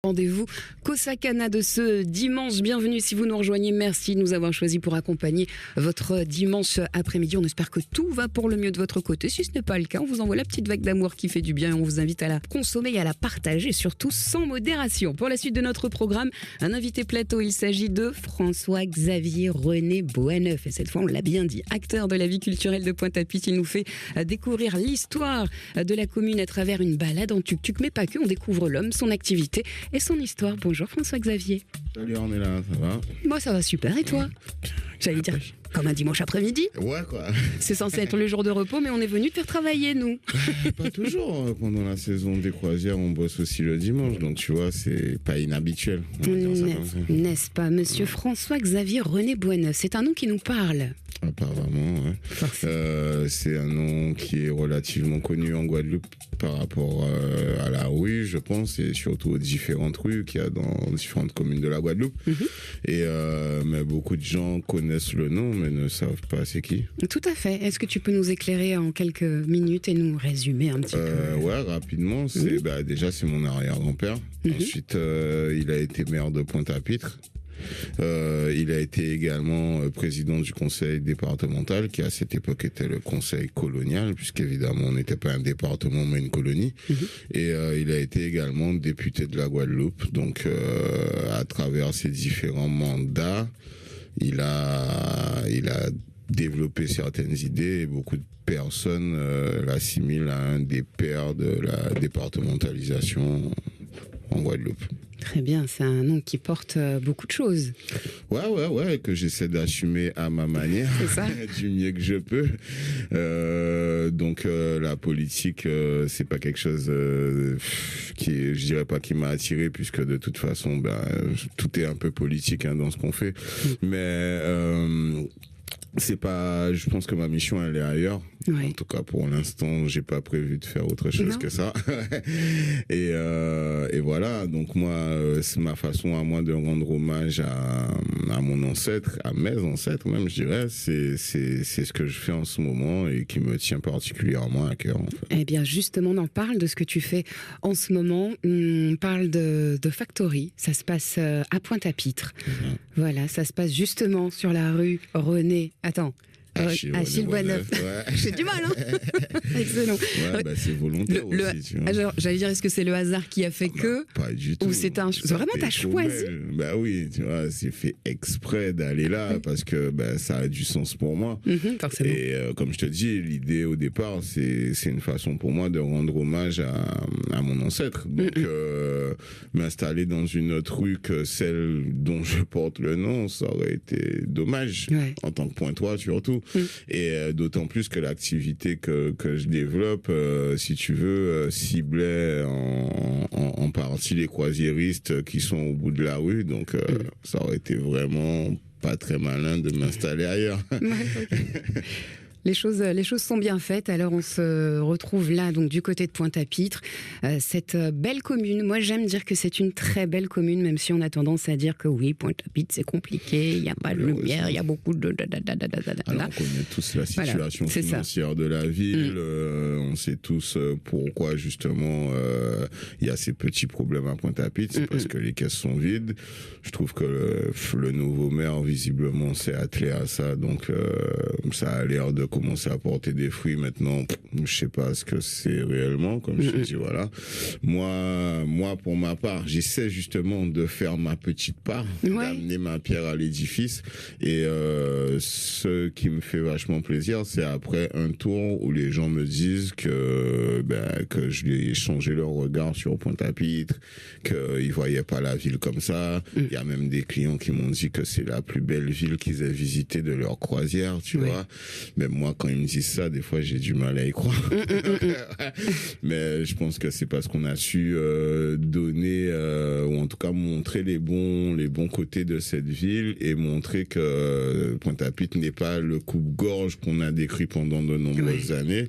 Rendez-vous Cossacana de ce dimanche. Bienvenue si vous nous rejoignez. Merci de nous avoir choisis pour accompagner votre dimanche après-midi. On espère que tout va pour le mieux de votre côté. Si ce n'est pas le cas, on vous envoie la petite vague d'amour qui fait du bien et on vous invite à la consommer et à la partager, surtout sans modération. Pour la suite de notre programme, un invité plateau. Il s'agit de François-Xavier René Boisneuf. Et cette fois, on l'a bien dit, acteur de la vie culturelle de Pointe-à-Pitre. Il nous fait découvrir l'histoire de la commune à travers une balade en tuk-tuk. Mais pas que, on découvre l'homme, son activité et son histoire. Bonjour François-Xavier. Salut Ornella, ça va? Moi ça va super, et toi? J'allais dire comme un dimanche après-midi. Ouais quoi. C'est censé être le jour de repos, mais on est venu te faire travailler, nous. Pas toujours. Pendant la saison des croisières, on bosse aussi le dimanche, donc tu vois, c'est pas inhabituel. N'est-ce pas, monsieur François-Xavier René Boisneuf? C'est un nom qui nous parle. Apparemment, ouais. C'est un nom qui est relativement connu en Guadeloupe par rapport à la rue, je pense, et surtout aux différentes rues qu'il y a dans différentes communes de la Guadeloupe. Et mais beaucoup de gens connaissent le nom, mais ne savent pas c'est qui. Tout à fait. Est-ce que tu peux nous éclairer en quelques minutes et nous résumer un petit peu? Ouais, rapidement. Déjà, c'est mon arrière-grand-père. Ensuite, il a été maire de Pointe-à-Pitre. Il a été également président du conseil départemental, qui à cette époque était le conseil colonial, puisqu'évidemment on n'était pas un département mais une colonie. Et il a été également député de la Guadeloupe. Donc à travers ses différents mandats, il a développé certaines idées et beaucoup de personnes l'assimilent à un des pères de la départementalisation en Guadeloupe. Très bien, c'est un nom qui porte beaucoup de choses. Ouais, que j'essaie d'assumer à ma manière, c'est ça. Du mieux que je peux. Donc la politique, c'est pas quelque chose je dirais pas qui m'a attiré, puisque de toute façon, tout est un peu politique dans ce qu'on fait. Mais c'est pas, je pense que ma mission elle est ailleurs. Ouais. En tout cas pour l'instant, j'ai pas prévu de faire autre chose que ça. Et voilà, donc moi c'est ma façon à moi de rendre hommage à mon ancêtre, à mes ancêtres même, je dirais, c'est ce que je fais en ce moment et qui me tient particulièrement à cœur en fait. Eh bien justement, on en parle de ce que tu fais en ce moment. On parle de Factory, ça se passe à Pointe-à-Pitre. Voilà, ça se passe justement sur la rue René. Attends. Achille Boisneuf. Ouais. J'ai du mal, Excellent. Ouais, c'est volontaire aussi, tu vois. Alors, j'allais dire, est-ce que c'est le hasard qui a fait que? Pas du tout. Ou c'est vraiment, t'as choisi? Oui, tu vois, c'est fait exprès d'aller là parce que, ça a du sens pour moi. Forcément. Et, comme je te dis, l'idée au départ, c'est une façon pour moi de rendre hommage à mon ancêtre. Donc, m'installer dans une autre rue que celle dont je porte le nom, ça aurait été dommage. Ouais. En tant que pointois, surtout. Et d'autant plus que l'activité que je développe, si tu veux, ciblait en partie les croisiéristes qui sont au bout de la rue. Donc ça aurait été vraiment pas très malin de m'installer ailleurs. Les choses sont bien faites. Alors on se retrouve là, donc du côté de Pointe-à-Pitre, cette belle commune. Moi, j'aime dire que c'est une très belle commune, même si on a tendance à dire que oui, Pointe-à-Pitre, c'est compliqué, il n'y a pas de lumière, il y a beaucoup de... Alors, on connaît tous la situation financière de la ville. On sait tous pourquoi, justement, il y a ces petits problèmes à Pointe-à-Pitre. C'est parce que les caisses sont vides. Je trouve que le nouveau maire, visiblement, s'est attelé à ça. Donc, ça a l'air de commencer à porter des fruits maintenant. Je sais pas ce que c'est réellement, comme je te dis, voilà. Moi, pour ma part, j'essaie justement de faire ma petite part, d'amener ma pierre à l'édifice. Et ce qui me fait vachement plaisir, c'est après un tour où les gens me disent que j'ai changé leur regard sur Pointe-à-Pitre, qu'ils voyaient pas la ville comme ça. Il y a même des clients qui m'ont dit que c'est la plus belle ville qu'ils aient visitée de leur croisière, tu vois. Mais moi, quand ils me disent ça, des fois, j'ai du mal à y croire. Mais je pense que c'est parce qu'on a su donner, ou en tout cas montrer les bons côtés de cette ville et montrer que Pointe-à-Pitre n'est pas le coupe-gorge qu'on a décrit pendant de nombreuses années,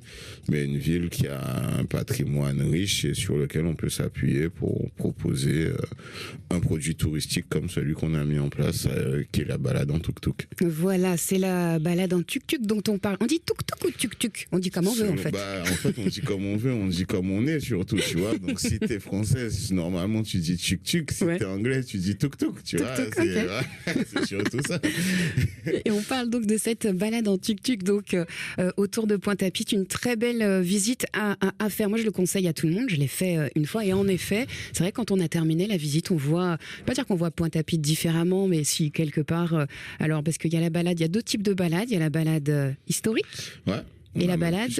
mais une ville qui a un patrimoine riche et sur lequel on peut s'appuyer pour proposer un produit touristique comme celui qu'on a mis en place, qui est la balade en tuk-tuk. Voilà, c'est la balade en tuk-tuk dont on parle. On dit tuk-tuk ou tuk-tuk? On dit comme on veut, en fait. En fait, on dit comme on veut, on dit comme on est, surtout, tu vois. Donc, si t'es française, normalement, tu dis tuk-tuk. Si t'es anglais, tu dis tuk-tuk, tu vois. C'est surtout ça. Et on parle donc de cette balade en tuk-tuk, donc autour de Pointe-à-Pitre, une très belle visite à faire. Moi, je le conseille à tout le monde. Je l'ai fait une fois, et en effet, c'est vrai, quand on a terminé la visite, on voit, pas dire qu'on voit Pointe-à-Pitre différemment, mais si quelque part, alors parce qu'il y a la balade, il y a deux types de balades. Il y a la balade historique. Ouais. Et la balade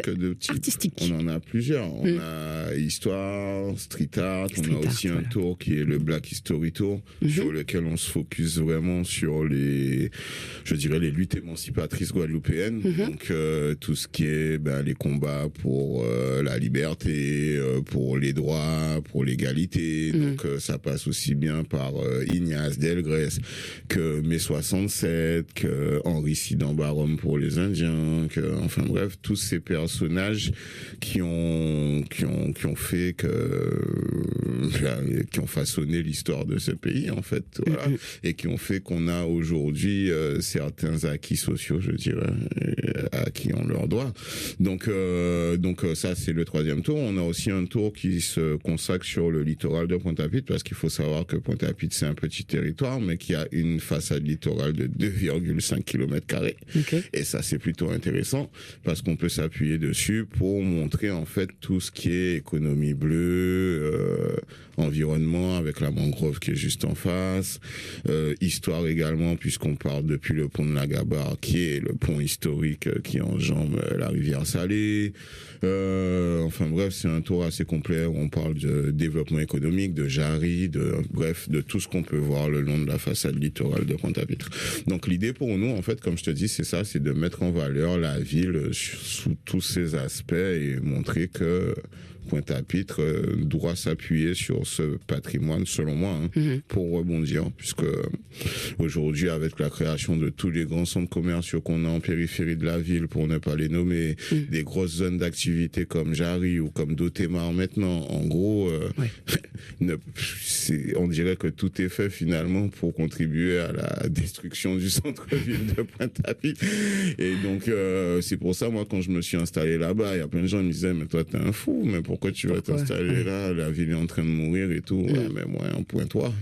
artistique. On en a plusieurs. On a histoire, street art, on a aussi un tour qui est le Black History Tour, sur lequel on se focus vraiment sur les luttes émancipatrices guadeloupéennes. Donc tout ce qui est les combats pour la liberté, pour les droits, pour l'égalité. Donc ça passe aussi bien par Ignace Delgrès que Mai 67, que Henri Sidan Barom pour les Indiens, enfin bref, tous ces personnages qui ont fait qui ont façonné l'histoire de ce pays, en fait, voilà, et qui ont fait qu'on a aujourd'hui certains acquis sociaux, je dirais, à qui on leur doit. Donc ça, c'est le troisième tour. On a aussi un tour qui se consacre sur le littoral de Pointe-à-Pitre, parce qu'il faut savoir que Pointe-à-Pitre, c'est un petit territoire, mais qui a une façade littorale de 2,5 km². Et ça, c'est plutôt intéressant, parce qu'on peut s'appuyer dessus pour montrer en fait tout ce qui est économie bleue, environnement avec la mangrove qui est juste en face, histoire également, puisqu'on part depuis le pont de la Gabarre, qui est le pont historique qui enjambe la rivière Salée. Enfin bref, c'est un tour assez complet où on parle de développement économique, de Jarry, de tout ce qu'on peut voir le long de la façade littorale de Pointe-à-Pitre. Donc l'idée pour nous, en fait, comme je te dis, c'est ça, c'est de mettre en valeur la ville sous tous ses aspects et montrer que Pointe-à-Pitre doit s'appuyer sur ce patrimoine, selon moi, pour rebondir, puisque aujourd'hui, avec la création de tous les grands centres commerciaux qu'on a en périphérie de la ville, pour ne pas les nommer, des grosses zones d'activité comme Jarry ou comme Dotémar maintenant, en gros, on dirait que tout est fait finalement pour contribuer à la destruction du centre-ville de Pointe-à-Pitre. Et donc, c'est pour ça, moi, quand je me suis installé là-bas, il y a plein de gens qui me disaient, mais toi, t'es un fou, mais pourquoi tu vas t'installer là? La ville est en train de mourir et tout. Ouais, mais moi, en Pointe-toi.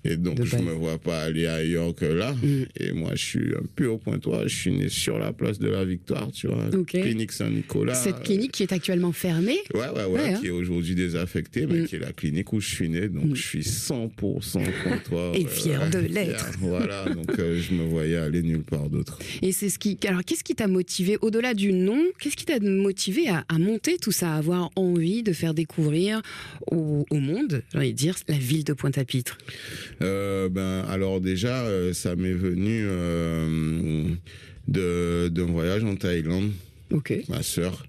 Et donc, je me vois pas aller ailleurs que là. Et moi, je suis un peu au Pointe-toi. Je suis né sur la place de la Victoire, tu vois. Clinique Saint-Nicolas. Cette clinique qui est actuellement fermée. Ouais, qui est aujourd'hui désaffectée, mais qui est la clinique où je suis né. Donc, je suis 100% Pointe-toi. Et fier de l'être. Voilà, donc je me voyais aller nulle part d'autre. Et c'est alors, qu'est-ce qui t'a motivé, au-delà du nom, qu'est-ce qui t'a motivé à monter tout ça, à avoir envie de faire découvrir au monde, j'ai envie de dire, la ville de Pointe-à-Pitre? Alors déjà, ça m'est venu d'un voyage en Thaïlande. Ma sœur.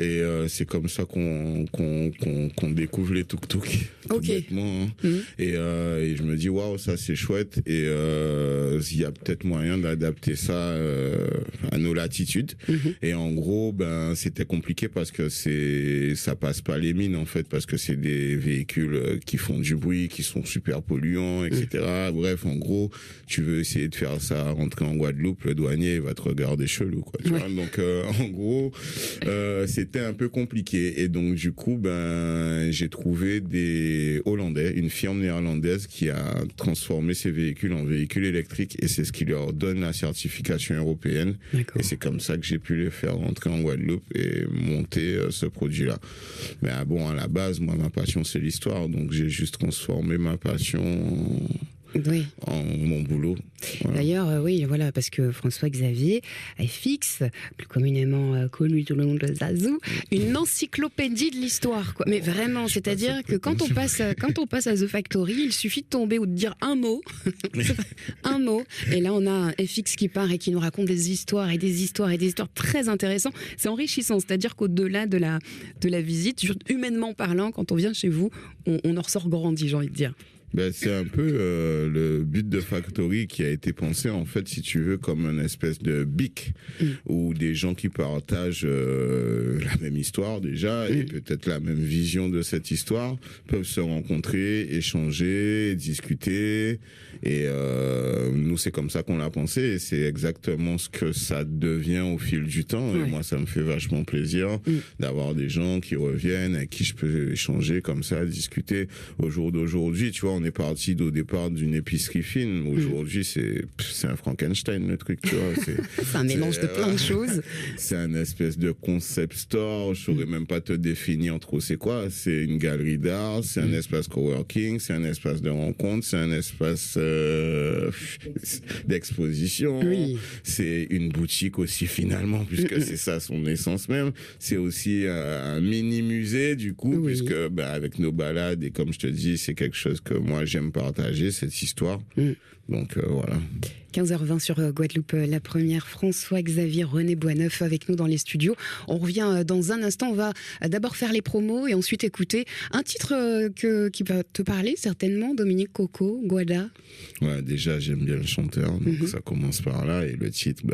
Et c'est comme ça qu'on découvre les tuk-tuk, tout bêtement. Et je me dis, waouh, ça c'est chouette. Et il y a peut-être moyen d'adapter ça à nos latitudes. Et en gros, c'était compliqué parce que ça passe pas les mines en fait, parce que c'est des véhicules qui font du bruit, qui sont super polluants, etc. Bref, en gros, tu veux essayer de faire ça rentrer en Guadeloupe, le douanier va te regarder chelou, quoi. Tu vois. Donc en gros, c'était un peu compliqué, et donc du coup j'ai trouvé des Hollandais, une firme néerlandaise qui a transformé ces véhicules en véhicules électriques, et c'est ce qui leur donne la certification européenne. Et c'est comme ça que j'ai pu les faire rentrer en Guadeloupe et monter ce produit-là. Mais à la base, moi, ma passion c'est l'histoire, donc j'ai juste transformé ma passion en mon boulot. Voilà. D'ailleurs, oui, voilà, parce que François-Xavier FX, plus communément connu sous le nom de Zazou, une encyclopédie de l'histoire, quoi. Mais vraiment, c'est-à-dire que quand on passe à The Factory, il suffit de tomber ou de dire un mot, un mot, et là on a un FX qui part et qui nous raconte des histoires et des histoires et des histoires très intéressantes. C'est enrichissant, c'est-à-dire qu'au-delà de la visite, humainement parlant, quand on vient chez vous, on en ressort grandi, j'ai envie de dire. Ben, c'est un peu le but de Factory qui a été pensé, en fait, si tu veux, comme une espèce de BIC, où des gens qui partagent la même histoire déjà, et peut-être la même vision de cette histoire, peuvent se rencontrer, échanger, discuter. Et nous, c'est comme ça qu'on l'a pensé, et c'est exactement ce que ça devient au fil du temps. Et moi, ça me fait vachement plaisir d'avoir des gens qui reviennent, avec qui je peux échanger comme ça, discuter. Au jour d'aujourd'hui, tu vois, on est parti au départ d'une épicerie fine. Aujourd'hui, c'est un Frankenstein, le truc, tu vois. C'est un mélange de plein de choses. C'est un espèce de concept store. Je saurais même pas te définir trop c'est quoi. C'est une galerie d'art, c'est un espace coworking, c'est un espace de rencontre, c'est un espace d'exposition. C'est une boutique aussi, finalement, puisque c'est ça son essence même. C'est aussi un mini musée, du coup, puisque avec nos balades, et comme je te dis, c'est quelque chose que moi j'aime partager, cette histoire. Donc voilà. 15h20 sur Guadeloupe, la première. François-Xavier René Boisneuf avec nous dans les studios. On revient dans un instant. On va d'abord faire les promos et ensuite écouter un titre qui va te parler certainement, Dominique Coco, Guada. Ouais, déjà j'aime bien le chanteur, donc ça commence par là, et le titre,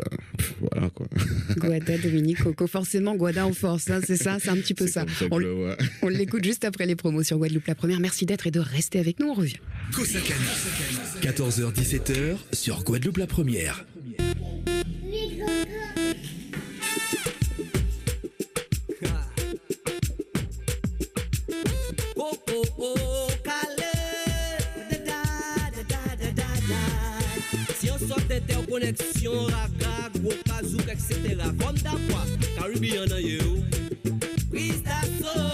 voilà quoi. Guada, Dominique Coco, forcément Guada en force, hein, c'est ça, c'est un petit peu ça. On l'écoute juste après les promos sur Guadeloupe, la première. Merci d'être et de rester avec nous, on revient. 14h-17h sur Guadeloupe la première. Si on sortait interconnexion, raga, gros kazouk, etc. Comme d'abord, Caribbean dans you. Prise d'assaut.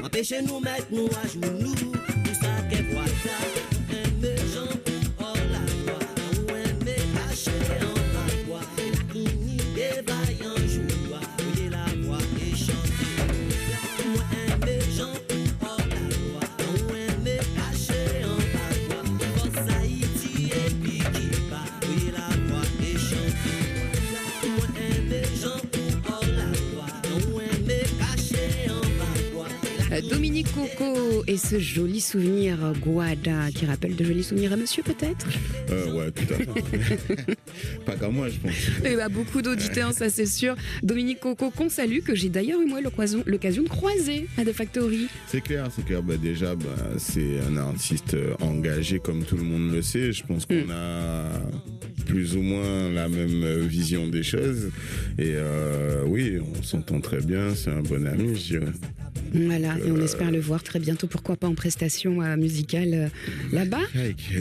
Empêchez nous mettre nous à genoux, tout ça qu'est voilà. Aimez Jean, oh la gloire, ou aimez cacher en la gloire, la qui n'y dévaillant. Dominico et ce joli souvenir Guada qui rappelle de jolis souvenirs à monsieur peut-être. Ouais, tout à fait. Pas qu'à moi, je pense. Et beaucoup d'auditeurs, ça c'est sûr. Dominique Coco, qu'on salue, que j'ai d'ailleurs eu moi l'occasion de croiser à The Factory. C'est clair. Déjà, c'est un artiste engagé comme tout le monde le sait. Je pense qu'on a plus ou moins la même vision des choses. Et oui, on s'entend très bien. C'est un bon ami, je dirais. Voilà, et on espère le voir très bientôt, pourquoi pas en prestation musicale là-bas.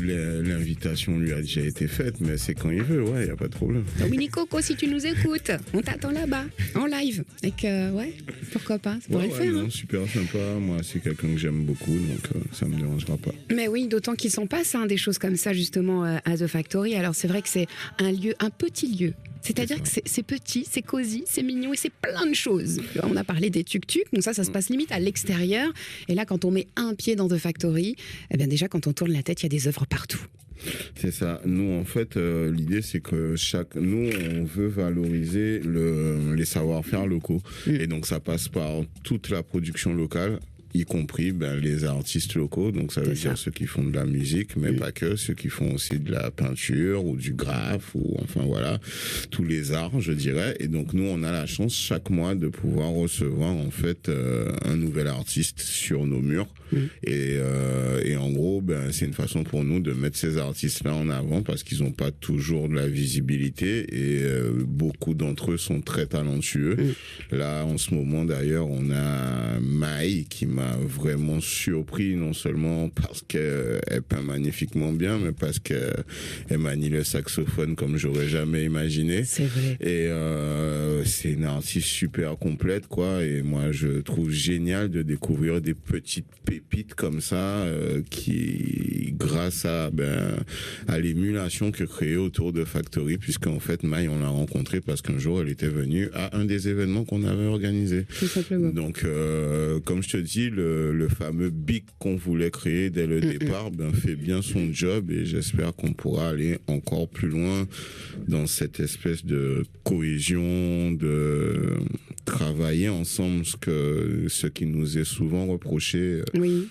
L'invitation lui a déjà été faite, mais c'est quand il veut, ouais, il n'y a pas de problème. Winnie Coco, si tu nous écoutes, on t'attend là-bas, en live. Et que, ouais, pourquoi pas, ça pourrait le faire. Non, super sympa, moi c'est quelqu'un que j'aime beaucoup, donc ça ne me dérangera pas. Mais oui, d'autant qu'il s'en passe des choses comme ça justement à The Factory. Alors c'est vrai que c'est un petit lieu. C'est-à-dire que c'est petit, c'est cosy, c'est mignon et c'est plein de choses. On a parlé des tuk-tuk, donc ça se passe limite à l'extérieur. Et là, quand on met un pied dans The Factory, eh bien déjà, quand on tourne la tête, il y a des œuvres partout. C'est ça. Nous, en fait, l'idée, c'est que nous, on veut valoriser les savoir-faire locaux. Et donc, ça passe par toute la production locale, y compris les artistes locaux, donc ça veut dire ceux qui font de la musique, mais pas que, ceux qui font aussi de la peinture ou du graphe, ou enfin voilà, tous les arts, je dirais. Et donc nous, on a la chance chaque mois de pouvoir recevoir en fait un nouvel artiste sur nos murs. Et en gros, c'est une façon pour nous de mettre ces artistes-là en avant parce qu'ils n'ont pas toujours de la visibilité et beaucoup d'entre eux sont très talentueux. Là, en ce moment, d'ailleurs, on a Maï qui m'a vraiment surpris, non seulement parce qu'elle peint magnifiquement bien, mais parce qu'elle manie le saxophone comme j'aurais jamais imaginé. C'est vrai. Et c'est une artiste super complète, quoi. Et moi, je trouve génial de découvrir des petites pépites comme ça, qui, grâce à l'émulation que créée autour de Factory, puisqu'en fait, Maï, on l'a rencontrée parce qu'un jour, elle était venue à un des événements qu'on avait organisé. Tout simplement. Donc, comme je te dis, le fameux BIC qu'on voulait créer dès le départ, fait bien son job et j'espère qu'on pourra aller encore plus loin dans cette espèce de cohésion, de travailler ensemble, ce qui nous est souvent reproché. Oui.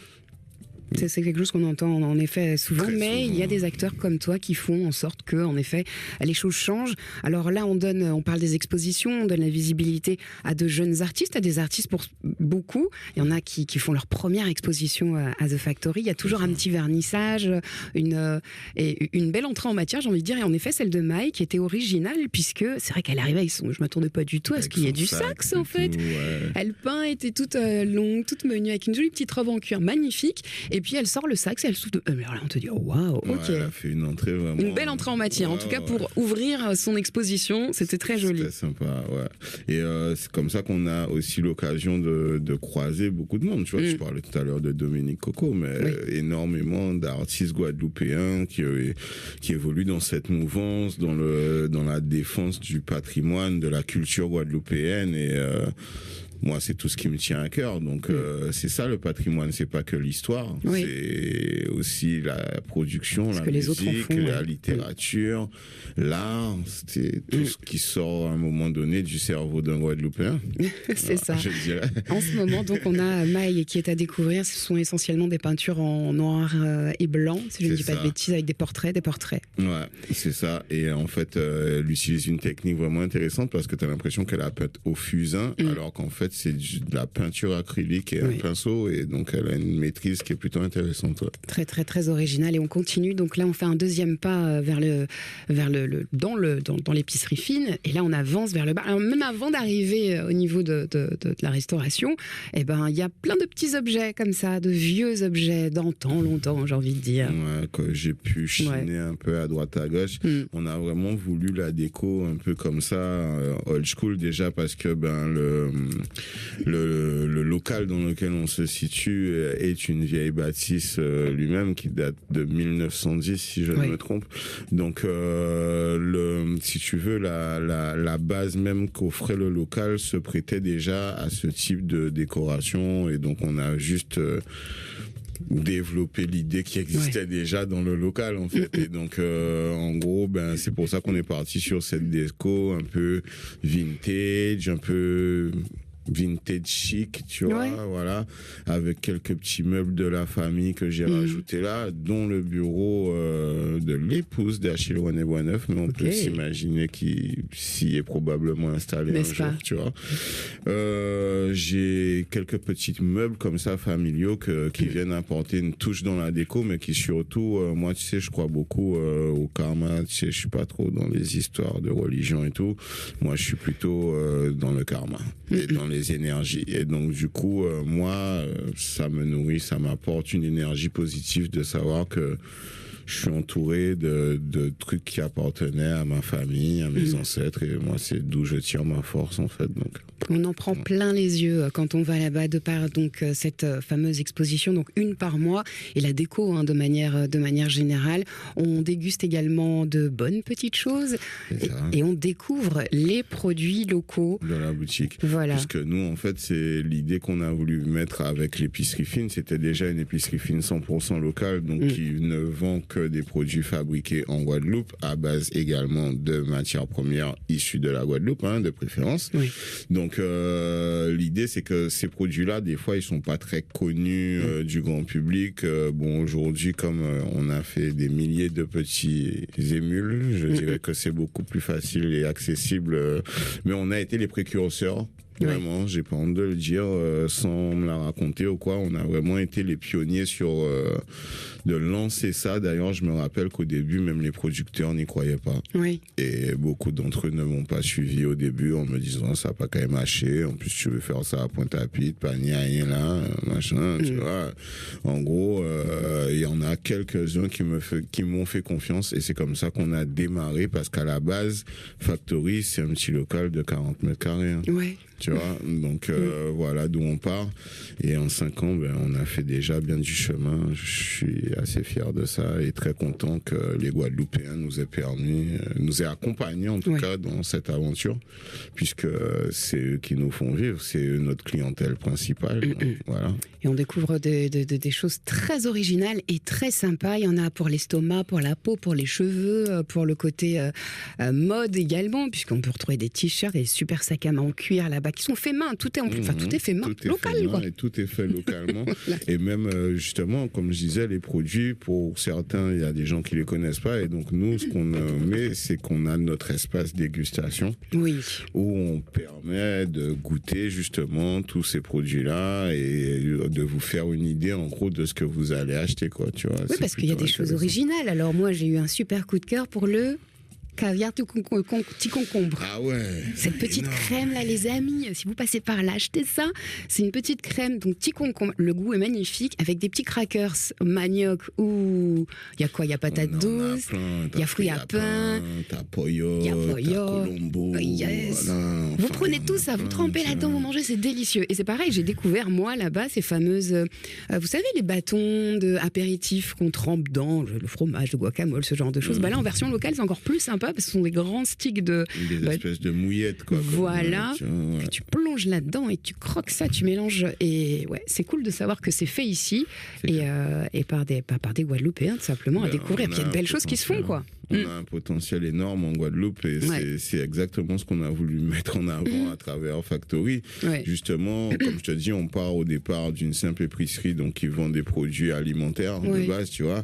C'est quelque chose qu'on entend en effet souvent, mais il y a des acteurs comme toi qui font en sorte que, en effet, les choses changent. Alors là, on parle des expositions, on donne la visibilité à de jeunes artistes, à des artistes pour beaucoup. Il y en a qui font leur première exposition à The Factory. Il y a toujours un petit vernissage, une belle entrée en matière, j'ai envie de dire. Et en effet, celle de Maï qui était originale, puisque c'est vrai qu'elle arrivait je m'attendais pas du tout à ce qu'il y ait du sax, en fait. Ouais. Elle peint, était toute longue, toute menue, avec une jolie petite robe en cuir magnifique. Et puis elle sort le sax et elle souffle. Mais alors là, on te dit, waouh, ok. Elle a fait une entrée vraiment. Une belle entrée en matière. En tout cas, pour ouvrir son exposition, c'était très joli. C'était sympa, ouais. Et c'est comme ça qu'on a aussi l'occasion de croiser beaucoup de monde. Tu vois, tu parlais tout à l'heure de Dominique Coco, mais énormément d'artistes guadeloupéens qui évoluent dans cette mouvance, dans la défense du patrimoine, de la culture guadeloupéenne et moi, c'est tout ce qui me tient à cœur. Donc, c'est ça le patrimoine. C'est pas que l'histoire. Oui. C'est aussi la production, la musique, la littérature, l'art. C'est tout ce qui sort à un moment donné du cerveau d'un Guadeloupéen. C'est ça. Je dirais. En ce moment, donc, on a Maï qui est à découvrir. Ce sont essentiellement des peintures en noir et blanc, si je ne dis pas de bêtises, avec des portraits. Ouais, c'est ça. Et en fait, elle utilise une technique vraiment intéressante parce que tu as l'impression qu'elle a peint au fusain, alors qu'en fait, c'est de la peinture acrylique et un pinceau, et donc elle a une maîtrise qui est plutôt intéressante. Ouais. Très très très original. Et on continue, donc là on fait un deuxième pas dans l'épicerie fine, et là on avance vers le bar. Alors même avant d'arriver au niveau de la restauration, il y a plein de petits objets comme ça, de vieux objets d'antan, longtemps, j'ai envie de dire. Ouais, que j'ai pu chiner un peu à droite à gauche. On a vraiment voulu la déco un peu comme ça, old school, déjà parce que le local dans lequel on se situe est une vieille bâtisse lui-même qui date de 1910 si je ne me trompe. Donc si tu veux, la base même qu'offrait le local se prêtait déjà à ce type de décoration, et donc on a juste développer l'idée qui existait déjà dans le local, en fait. Et donc en gros, c'est pour ça qu'on est parti sur cette déco un peu vintage, un peu vintage chic, tu vois, voilà, avec quelques petits meubles de la famille que j'ai rajoutés là, dont le bureau de l'épouse d'Achille René Boisneuf, mais on peut s'imaginer qu'il s'y est probablement installé un jour, tu vois. J'ai quelques petits meubles comme ça familiaux qui viennent apporter une touche dans la déco, mais qui surtout, moi, tu sais, je crois beaucoup au karma, tu sais, je suis pas trop dans les histoires de religion et tout. Moi, je suis plutôt dans le karma et dans les énergies. Et donc, du coup, moi, ça me nourrit, ça m'apporte une énergie positive de savoir que je suis entouré de trucs qui appartenaient à ma famille, à mes ancêtres, et moi, c'est d'où je tire ma force, en fait. Donc, on en prend plein les yeux quand on va là-bas, de par donc cette fameuse exposition, donc une par mois, et la déco de manière générale. On déguste également de bonnes petites choses, et on découvre les produits locaux de la boutique. Voilà. Puisque nous, en fait, c'est l'idée qu'on a voulu mettre avec l'épicerie fine. C'était déjà une épicerie fine 100% locale, donc qui ne vend que des produits fabriqués en Guadeloupe, à base également de matières premières issues de la Guadeloupe, de préférence. Oui. Donc l'idée, c'est que ces produits-là, des fois, ils sont pas très connus du grand public. Bon, aujourd'hui, comme on a fait des milliers de petits émules, je dirais que c'est beaucoup plus facile et accessible. Mais on a été les précurseurs. Vraiment, j'ai pas honte de le dire, sans me la raconter ou quoi. On a vraiment été les pionniers sur de lancer ça. D'ailleurs, je me rappelle qu'au début, même les producteurs n'y croyaient pas. Oui. Et beaucoup d'entre eux ne m'ont pas suivi au début en me disant ça n'a pas quand même haché. En plus, tu veux faire ça à Pointe-à-Pitre, pas ni rien là, machin. Tu vois. En gros, il y en a quelques-uns qui m'ont fait confiance, et c'est comme ça qu'on a démarré, parce qu'à la base, Factory, c'est un petit local de 40 mètres carrés. Ouais. Tu vois, donc voilà d'où on part. Et en 5 ans, on a fait déjà bien du chemin. Je suis assez fier de ça et très content que les Guadeloupéens nous aient accompagnés en tout cas dans cette aventure, puisque c'est eux qui nous font vivre, c'est eux notre clientèle principale. Donc, voilà. Et on découvre des choses très originales et très sympas. Il y en a pour l'estomac, pour la peau, pour les cheveux, pour le côté mode également, puisqu'on peut retrouver des t-shirts et des super sacs à main en cuir là-bas qui sont faits main. Tout est en plus, tout est fait main, local. Et tout est fait localement. Voilà. Et même justement, comme je disais, les produits, pour certains, il y a des gens qui les connaissent pas. Et donc nous, ce qu'on met, c'est qu'on a notre espace dégustation, où on permet de goûter justement tous ces produits-là et de vous faire une idée en gros de ce que vous allez acheter, quoi. Tu vois. Oui, parce qu'il y a des choses originales. Alors moi, j'ai eu un super coup de cœur pour le caviar petit concombre. Ah ouais. Cette petite crème là, les amis, si vous passez par là, achetez ça. C'est une petite crème, donc petit concombre. Le goût est magnifique, avec des petits crackers manioc ou il y a quoi? Il y a patate douce, il y a fruits à pain, t'as pollo, t'as colombo. Yes. Voilà, vous prenez tout ça, vous trempez là-dedans, vous mangez, c'est délicieux. Et c'est pareil, j'ai découvert moi là-bas ces fameuses, vous savez, les bâtons d'apéritif qu'on trempe dans le fromage, le guacamole, ce genre de choses. Bah là, en version locale, c'est encore plus sympa, parce que ce sont des grands sticks des espèces de mouillettes, quoi. Voilà, que tu plonges là-dedans et tu croques ça, tu mélanges. Et ouais, c'est cool de savoir que c'est fait ici et par des Guadeloupéens, tout simplement, à découvrir. Puis il y a de belles choses qui se font, quoi. On a un potentiel énorme en Guadeloupe, et c'est exactement ce qu'on a voulu mettre en avant à travers Factory. Justement, comme je te dis, on part au départ d'une simple épicerie, donc qui vend des produits alimentaires de base, tu vois,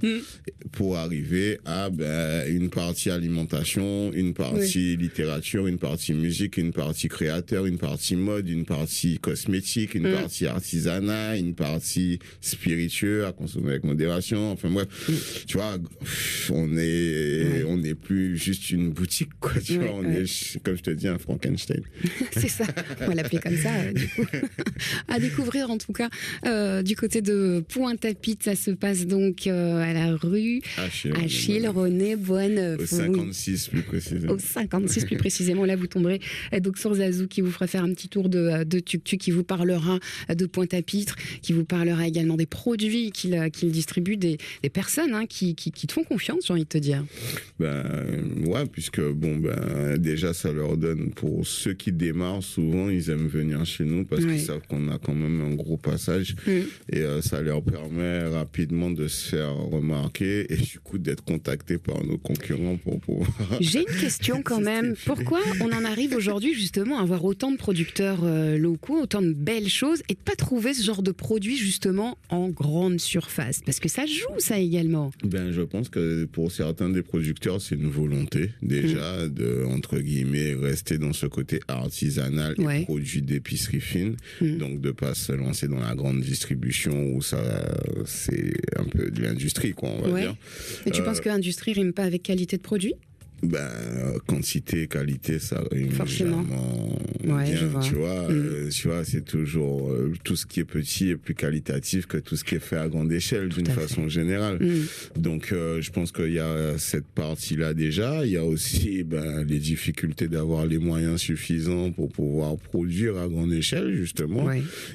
pour arriver à une partie alimentation, une partie littérature, une partie musique, une partie créateur, une partie mode, une partie cosmétique, une partie artisanat, une partie spiritueux à consommer avec modération. Enfin bref, tu vois, on n'est plus juste une boutique, quoi. Tu vois, on est, comme je te dis, un Frankenstein. C'est ça, on va l'appeler comme ça, du coup. À découvrir, en tout cas, du côté de Pointe-à-Pitre, ça se passe donc à la rue Achille René Boisneuf. Au 56 plus précisément. Au 56 plus précisément. Là, vous tomberez donc sur Zazou, qui vous fera faire un petit tour de tuk-tuk, qui vous parlera de Pointe-à-Pitre, qui vous parlera également des produits qu'il distribue, des personnes qui te font confiance, j'ai envie de te dire. Ouais, puisque déjà ça leur donne, pour ceux qui démarrent, souvent ils aiment venir chez nous parce qu'ils savent qu'on a quand même un gros passage et ça leur permet rapidement de se faire remarquer et du coup d'être contactés par nos concurrents pour pouvoir... J'ai une question quand même. Pourquoi on en arrive aujourd'hui justement à avoir autant de producteurs locaux, autant de belles choses et de pas trouver ce genre de produits justement en grande surface? Parce que ça joue ça également. Je pense que pour certains des producteurs, c'est une volonté déjà de, entre guillemets, rester dans ce côté artisanal et produit d'épicerie fine. Donc de pas se lancer dans la grande distribution où ça, c'est un peu de l'industrie, quoi, on va dire. Et tu penses que l'industrie rime pas avec qualité de produit? Quantité, qualité, ça rime forcément bien, tu vois, c'est toujours tout ce qui est petit est plus qualitatif que tout ce qui est fait à grande échelle d'une façon générale. Donc je pense qu'il y a cette partie-là déjà, il y a aussi les difficultés d'avoir les moyens suffisants pour pouvoir produire à grande échelle justement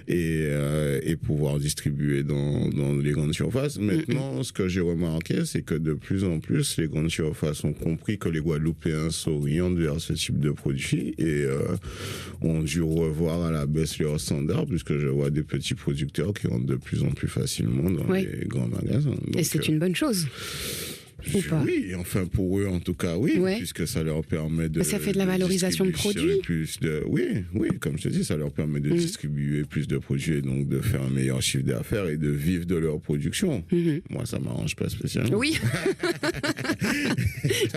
et pouvoir distribuer dans les grandes surfaces. Maintenant, ce que j'ai remarqué, c'est que de plus en plus les grandes surfaces ont compris que les Guadeloupéens s'orientent vers ce type de produits et ont dû revoir à la baisse leurs standards, puisque je vois des petits producteurs qui rentrent de plus en plus facilement dans les grands magasins. Donc, et c'est une bonne chose. Ou pas? Oui, enfin pour eux en tout cas puisque ça leur permet de... Ça fait de la valorisation de produits. Oui, comme je te dis, ça leur permet de distribuer plus de produits et donc de faire un meilleur chiffre d'affaires et de vivre de leur production. Moi, ça m'arrange pas spécialement. Oui.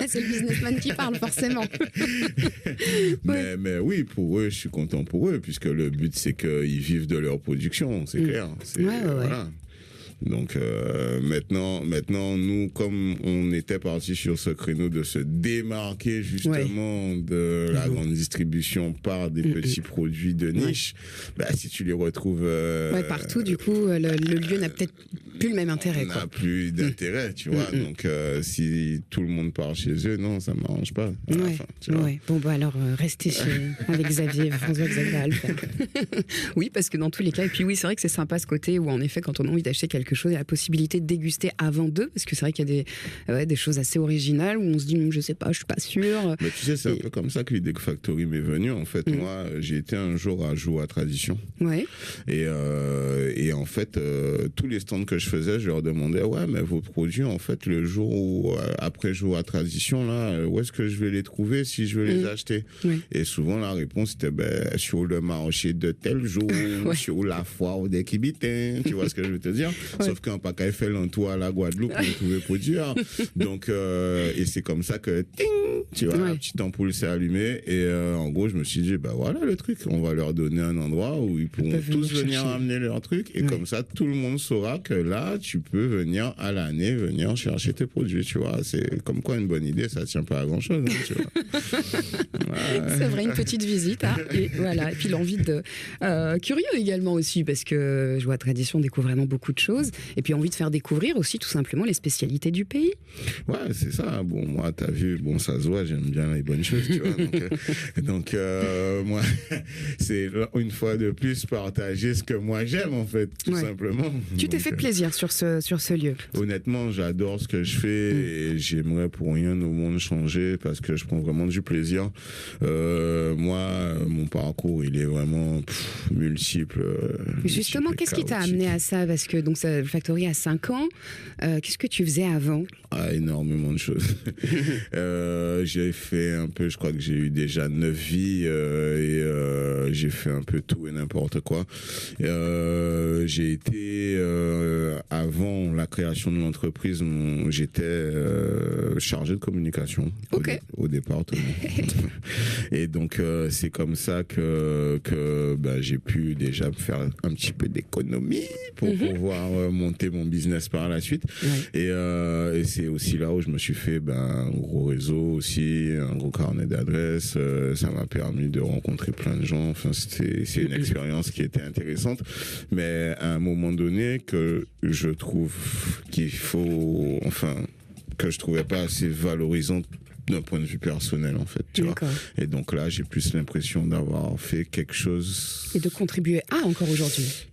C'est le businessman qui parle forcément. Mais oui, pour eux, je suis content pour eux, puisque le but c'est qu'ils vivent de leur production, c'est clair. Voilà. Donc maintenant, nous, comme on était parti sur ce créneau de se démarquer justement de la grande distribution par des petits produits de niche, si tu les retrouves partout, du coup, le lieu n'a peut-être plus le même intérêt. N'a plus d'intérêt, tu vois. Donc si tout le monde part chez eux, non, ça m'arrange pas. Bon, alors restez avec Xavier, François-Xavier Alphen. Oui, parce que dans tous les cas, et puis oui, c'est vrai que c'est sympa ce côté où en effet, quand on a envie d'acheter quelque chose, il y a la possibilité de déguster avant d'eux, parce que c'est vrai qu'il y a des choses assez originales où on se dit, je sais pas, je suis pas sûr. Mais tu sais, c'est un peu comme ça que l'idée Factory m'est venue. En fait, moi, j'ai été un jour à Joua Tradition. Et en fait, tous les stands que je faisais, je leur demandais, mais vos produits, en fait, le jour où, après Joua Tradition, là, où est-ce que je vais les trouver si je veux les acheter? Et souvent, la réponse était, sur le marché de tel jour, sur la foire des Kibitins, tu vois ce que je veux te dire? Sauf qu'un paquet fait l'entour à la Guadeloupe, on pouvait produire. Donc, et c'est comme ça que, ting, tu vois, la petite ampoule s'est allumée. Et en gros, je me suis dit, voilà le truc. On va leur donner un endroit où ils pourront tous venir amener leur truc. Et comme ça, tout le monde saura que là, tu peux venir à l'année, venir chercher tes produits, tu vois. C'est comme quoi une bonne idée, ça tient pas à grand chose, tu vois. C'est vrai, une petite visite. Et voilà. Et puis l'envie de... curieux également aussi, parce que Joua Tradition découvre vraiment beaucoup de choses. Et puis envie de faire découvrir aussi tout simplement les spécialités du pays. Ouais, c'est ça. Bon, moi, t'as vu, ça se voit, j'aime bien les bonnes choses, tu vois. Donc moi, c'est une fois de plus partager ce que moi j'aime, en fait, tout simplement. Tu t'es fait plaisir sur ce lieu? Honnêtement, j'adore ce que je fais et j'aimerais pour rien au monde changer parce que je prends vraiment du plaisir. Moi, mon parcours, il est vraiment multiple. Justement, qu'est-ce qui t'a amené à ça? Parce que donc, le Factory a 5 ans. Qu'est-ce que tu faisais avant? Énormément de choses. J'ai fait un peu, je crois que j'ai eu déjà 9 vies et j'ai fait un peu tout et n'importe quoi. J'ai été, avant la création de l'entreprise, j'étais chargé de communication au département. Et donc, c'est comme ça que j'ai pu déjà faire un petit peu d'économie pour pouvoir monter mon business par la suite. Et c'est aussi là où je me suis fait un gros réseau aussi, un gros carnet d'adresses. Ça m'a permis de rencontrer plein de gens. Enfin, c'est une expérience qui était intéressante. Mais à un moment donné, que je trouve qu'il faut, que je trouvais pas assez valorisante d'un point de vue personnel, en fait, tu vois. Et donc là, j'ai plus l'impression d'avoir fait quelque chose... Et de contribuer à encore aujourd'hui.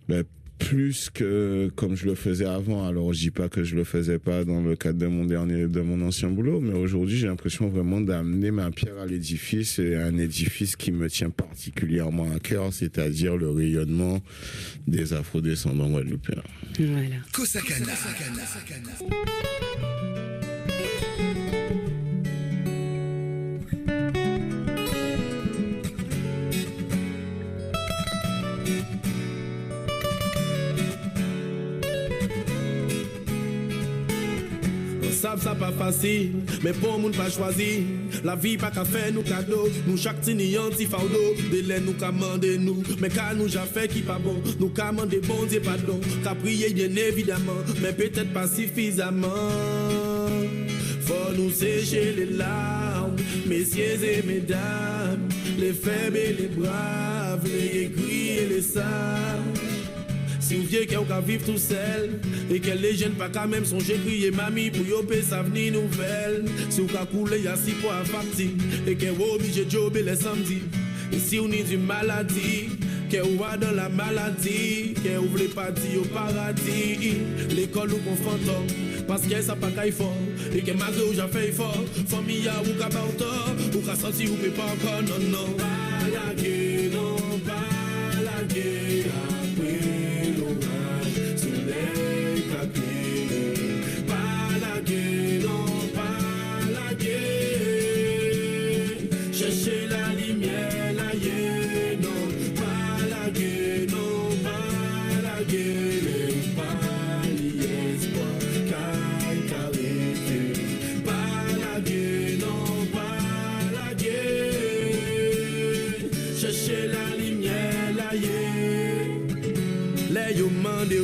plus que comme je le faisais avant. Alors je dis pas que je le faisais pas dans le cadre de mon ancien boulot, mais aujourd'hui j'ai l'impression vraiment d'amener ma pierre à l'édifice, et un édifice qui me tient particulièrement à cœur, c'est-à-dire le rayonnement des afro-descendants guadeloupéens. Voilà. Kosakana. Ça pas facile, mais pour moun pas choisi. La vie pas qu'à faire nous cadeaux, nous chaque tini anti fardeau. Délai nous commande nous, mais car nous j'ai fait qui pas bon. Nous commande bon Dieu pardon, qu'à prier bien évidemment, mais peut-être pas suffisamment. Faut nous sécher les larmes, messieurs et mesdames, les faibles et les braves, les aigris et les sages. Si vous vieux qui a vivre tout seul, et que les jeunes pas quand même songer crier mamie pour yoper sa venir nouvelle. Si vous couler y'a 6 points à facture, et que vous obligé de jobber les samedis. Et si vous avez une maladie, que vous êtes dans la maladie, que vous voulez pas dire au paradis, l'école ou qu'on fantôme, parce que ça pas qu'à fort, et que malgré où j'ai fait fort, famille ou qu'à pas autant, ou qu'à sortir ou peut pas encore, non, non. Pas la guerre, non, pas la guerre, après.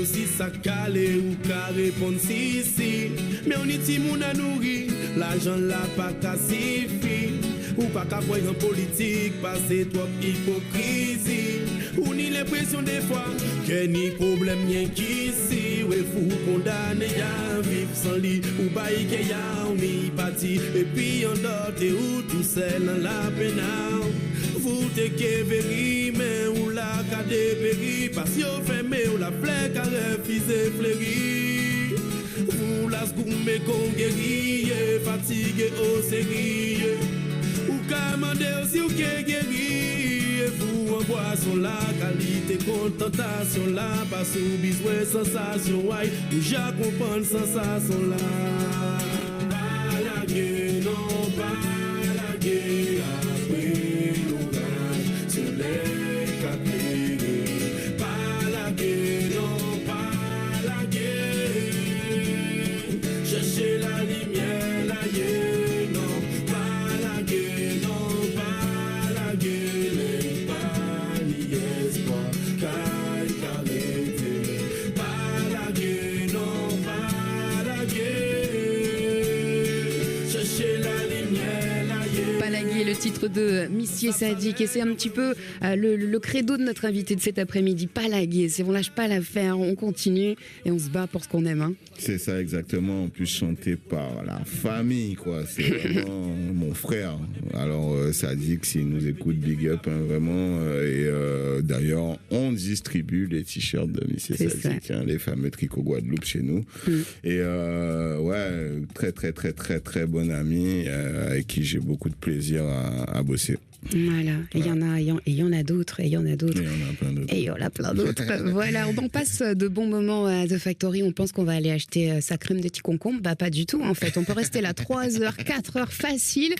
Aussi ça calé ou qu'à répondre si mais on est timoun à nourrir l'argent là pas qu'à suffire ou pas qu'à voir en politique passer trop hypocrisie ou ni l'impression des fois que ni problème rien qu'ici ouais fou condamné à vivre sans lit ou bail que y'a on y parti et puis en dehors ou tout seul dans la peine. Vous te kévéri, mais ou la kade péri, parce yo fermé ou la flèque a refusé fléri. Vous la sgoumé qu'on guéri, fatigué au série. Ou kamande aussi ou que guéri, vous en boisson la qualité, contentation la, passe ou besoin sensation, ouais, ou j'accompagne sensation la. Pas la guerre, non, pas la guerre. Le titre de Missier Sadiq, et c'est un petit peu le credo de notre invité de cet après-midi. Pas laguer, on lâche pas l'affaire, on continue et on se bat pour ce qu'on aime. Hein. C'est ça exactement, en plus chanté par la famille, quoi. C'est vraiment mon frère. Alors Sadiq, s'il nous écoute, big up, hein, vraiment. Et d'ailleurs, on distribue les t-shirts de Missier Sadiq, hein, les fameux tricots Guadeloupe chez nous. Et ouais, très très très très très bon ami avec qui j'ai beaucoup de plaisir à bosser. Voilà, et il y en a d'autres, et il y en a d'autres. Et il y en a plein d'autres. Et il y en a plein d'autres. Voilà, on en passe de bons moments à The Factory. On pense qu'on va aller acheter sa crème de petits concombres. Bah, pas du tout, en fait. On peut rester là 3 heures, 4 heures facile.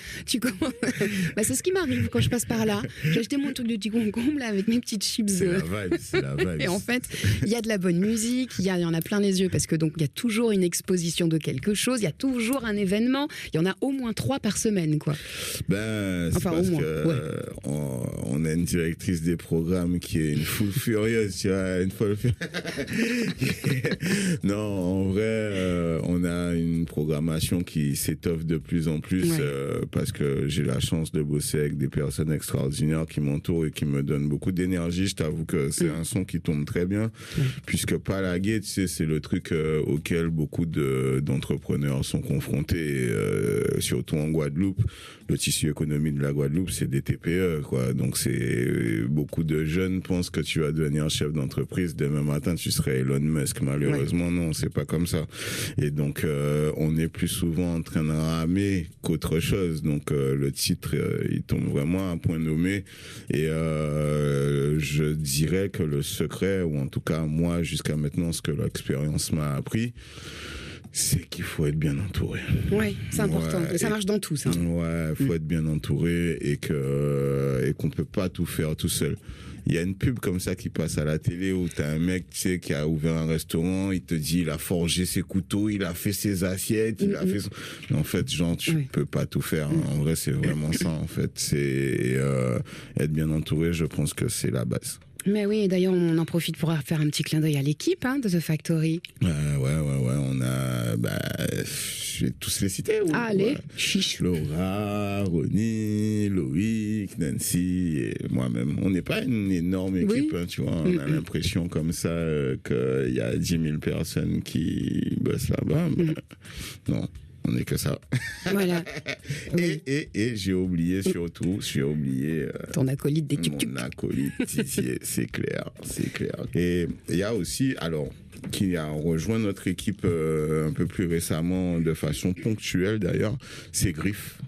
Bah, c'est ce qui m'arrive quand je passe par là. J'ai acheté mon truc de petits concombres, là, avec mes petites chips. C'est la vibe. Et en fait, il y a de la bonne musique, il y en a plein les yeux, parce que donc, il y a toujours une exposition de quelque chose, il y a toujours un événement. Il y en a au moins 3 par semaine, quoi. Ben, c'est parce que on a une directrice des programmes qui est une foule furieuse, tu vois, une folle Non, en vrai, on a une programmation qui s'étoffe de plus en plus, parce que j'ai la chance de bosser avec des personnes extraordinaires qui m'entourent et qui me donnent beaucoup d'énergie. Je t'avoue que c'est un son qui tombe très bien, puisque pas laguer, tu sais, c'est le truc auquel beaucoup d'entrepreneurs sont confrontés, surtout en Guadeloupe. Le tissu économique de la Guadeloupe, c'est des TPE, quoi. Donc c'est beaucoup de jeunes pensent que tu vas devenir chef d'entreprise demain matin, tu serais Elon Musk. Malheureusement, non, c'est pas comme ça. Et donc, on est plus souvent en train de ramer qu'autre chose. Donc, le titre, il tombe vraiment à un point nommé. Et je dirais que le secret, ou en tout cas moi, jusqu'à maintenant, ce que l'expérience m'a appris, c'est qu'il faut être bien entouré. Oui, c'est important. Ouais, ça marche dans tout, ça. Ouais, il faut être bien entouré et qu'on peut pas tout faire tout seul. Il y a une pub comme ça qui passe à la télé où t'as un mec, tu sais, qui a ouvert un restaurant, il te dit, il a forgé ses couteaux, il a fait ses assiettes, il a fait son... Mais en fait, genre, tu peux pas tout faire. Hein. En vrai, c'est vraiment ça, en fait. C'est être bien entouré, je pense que c'est la base. Mais oui, et d'ailleurs, on en profite pour faire un petit clin d'œil à l'équipe de The Factory. Ouais, on a... je vais tous les citer. Allez, chiche. Laura, Ronnie, Loïc, Nancy et moi-même. On n'est pas une énorme équipe, tu vois. On a l'impression comme ça qu'il y a 10 000 personnes qui bossent là-bas. Mais non. On n'est que ça. Voilà. Et j'ai oublié surtout, ton acolyte des tuc-tuc. Mon acolyte Didier, c'est clair. Et il y a aussi, alors, qui a rejoint notre équipe un peu plus récemment, de façon ponctuelle d'ailleurs, c'est Griff.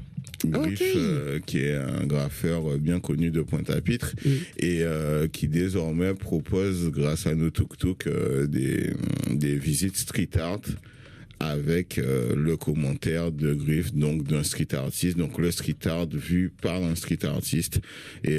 Griff, qui est un graffeur bien connu de Pointe-à-Pitre et qui désormais propose, grâce à nos tuk-tuk, des visites street art avec le commentaire de Griff, donc d'un street artiste, donc le street art vu par un street artiste, et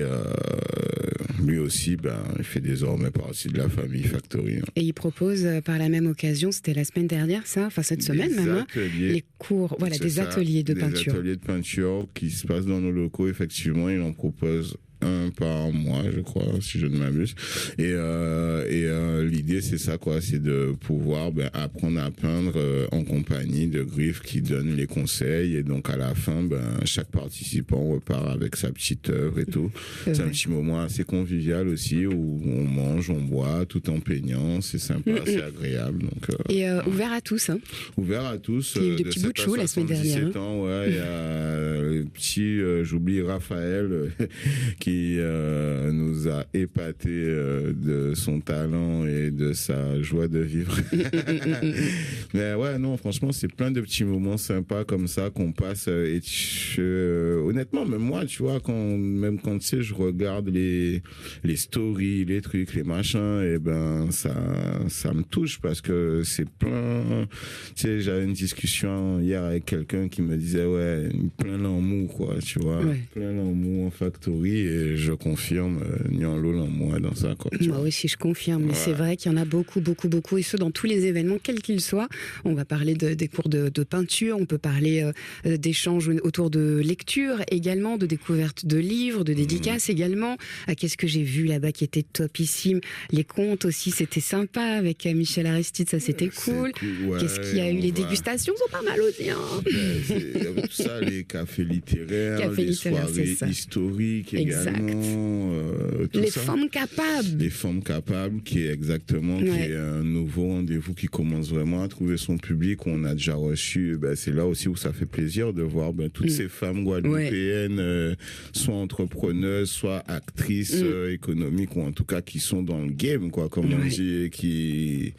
lui aussi, il fait désormais partie de la famille Factory. Et il propose par la même occasion, c'était la semaine dernière cette semaine même, les cours, des ateliers de peinture. Des ateliers de peinture qui se passent dans nos locaux, effectivement, il en propose un par mois, je crois, si je ne m'abuse. Et l'idée, c'est ça, quoi, c'est de pouvoir apprendre à peindre en compagnie de Griff qui donne les conseils. Et donc, à la fin, chaque participant repart avec sa petite œuvre et tout. C'est un petit moment assez convivial aussi, où on mange, on boit, tout en peignant. C'est sympa, c'est agréable. Donc, et ouvert à tous, hein. Ouvert à tous. Il y a eu des petits bouts de chou la semaine dernière. 17 ans, ouais. Il y a le petit, j'oublie Raphaël, qui nous a épaté de son talent et de sa joie de vivre. Mais ouais, non, franchement, c'est plein de petits moments sympas comme ça qu'on passe. Et honnêtement, même moi, tu vois, quand tu sais, je regarde les stories, les trucs, les machins, et ça me touche parce que c'est plein. Tu sais, j'avais une discussion hier avec quelqu'un qui me disait, plein l'amour, quoi, tu vois, plein l'amour en Factory, et je confirme, Nianlo en moi dans ça, quoi. Moi aussi, je confirme. Mais c'est vrai qu'il y en a beaucoup, et ce, dans tous les événements, quels qu'ils soient. On va parler des cours de peinture, on peut parler d'échanges autour de lecture également, de découverte de livres, de dédicaces également. Qu'est-ce que j'ai vu là-bas qui était topissime. Les contes aussi, c'était sympa avec Michel Aristide, ça c'était cool. Qu'est-ce qu'il y a eu? Les dégustations sont pas mal aussi. Tout ça, les cafés littéraires, les soirées historiques également. Les femmes capables. Les femmes capables, qui est un nouveau rendez-vous qui commence vraiment à trouver son public. On a déjà reçu, c'est là aussi où ça fait plaisir de voir toutes ces femmes guadeloupéennes, soit entrepreneuses, soit actrices économiques, ou en tout cas qui sont dans le game, quoi, comme on dit, et qui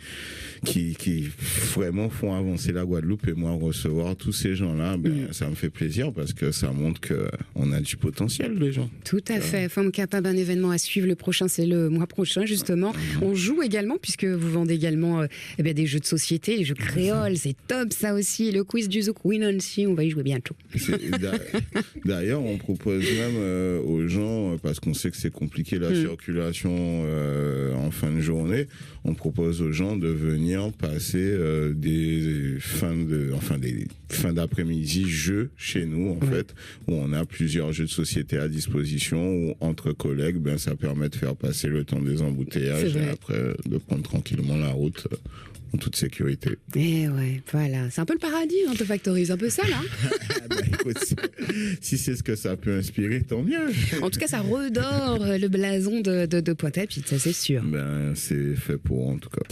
vraiment font avancer la Guadeloupe. Et moi, recevoir tous ces gens-là, ça me fait plaisir parce que ça montre qu'on a du potentiel, les gens. Tout à fait. Femmes capables, un événement à suivre. Le prochain, c'est le mois prochain, justement. On joue également, puisque vous vendez également des jeux de société, les jeux créoles, c'est top, ça aussi. Le quiz du Zouk Winancy, on va y jouer bientôt. D'ailleurs, on propose même aux gens, parce qu'on sait que c'est compliqué la circulation en fin de journée, on propose aux gens de venir passer des fins d'après-midi jeux chez nous, en fait, où on a plusieurs jeux de société à disposition, où entre collègues, ça permet de faire passer le temps des embouteillages et après de prendre tranquillement la route en toute sécurité. Et ouais, voilà. C'est un peu le paradis, The Factory, c'est un peu ça, là. Écoute, si c'est ce que ça peut inspirer, tant mieux. En tout cas, ça redore le blason de Pointe-à-Pitre, ça c'est sûr. C'est fait pour, en tout cas.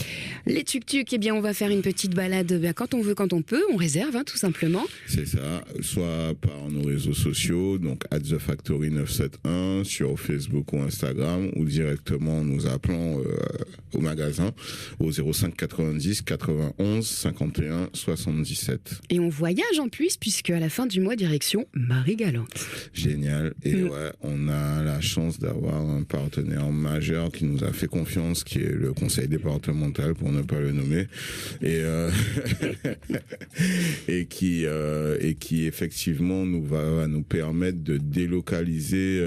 Les tuk-tuk, eh bien, on va faire une petite balade quand on veut, quand on peut. On réserve, tout simplement. C'est ça. Soit par nos réseaux sociaux, donc @thefactory971 sur Facebook ou Instagram, ou directement en nous appelant au magasin au 05 90 91 51 77. Et on voyage en plus, puisque à la fin du mois, direction Marie-Galante. Génial. Et ouais, on a la chance d'avoir un partenaire majeur qui nous a fait confiance, qui est le conseil départemental, pour ne pas le nommer, et qui effectivement va nous permettre de délocaliser